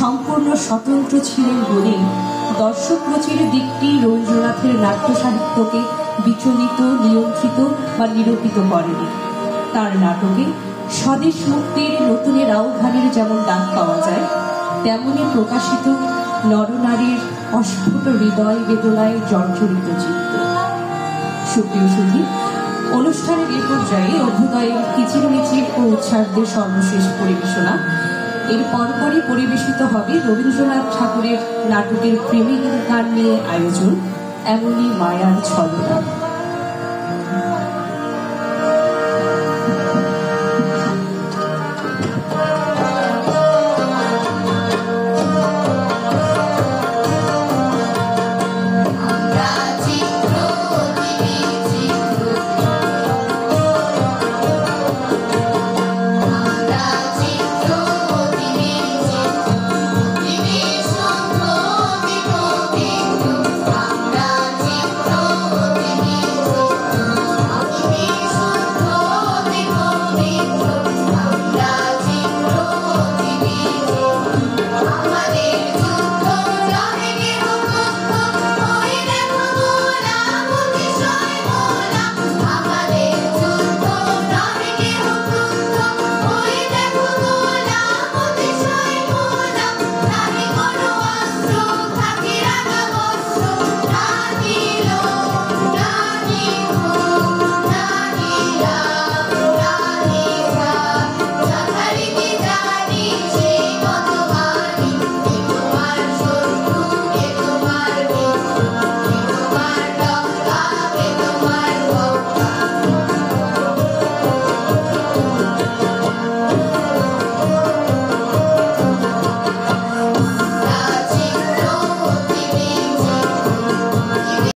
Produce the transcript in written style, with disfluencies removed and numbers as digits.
সম্পূর্ণ স্বতন্ত্র ছিলেন বলে দর্শক রুচির দিকটি রবীন্দ্রনাথের নাট্য সাহিত্যকে বিচলিত, নিয়ন্ত্রিত বা নিরূপিত করেনি। তার নাটকে স্বদেশ মুক্তির নতুনের আহ্বানের যেমন ডাক পাওয়া যায়, তেমনি প্রকাশিত নরনারীর অস্ফুট হৃদয় বেদনায় জর্জরিত চিত্ত। সুপ্রিয় সুধী, অনুষ্ঠানের এ পর্যায়ে অভ্যুদয়ের কিচিরমিচির ও উচ্ছ্বাসদের সর্বশেষ পরিবেশনা। এর পরপরই পরিবেশিত হবে রবীন্দ্রনাথ ঠাকুরের নাটকের প্রেমিক গান নিয়ে আয়োজন এমনই মায়ার ছলনা।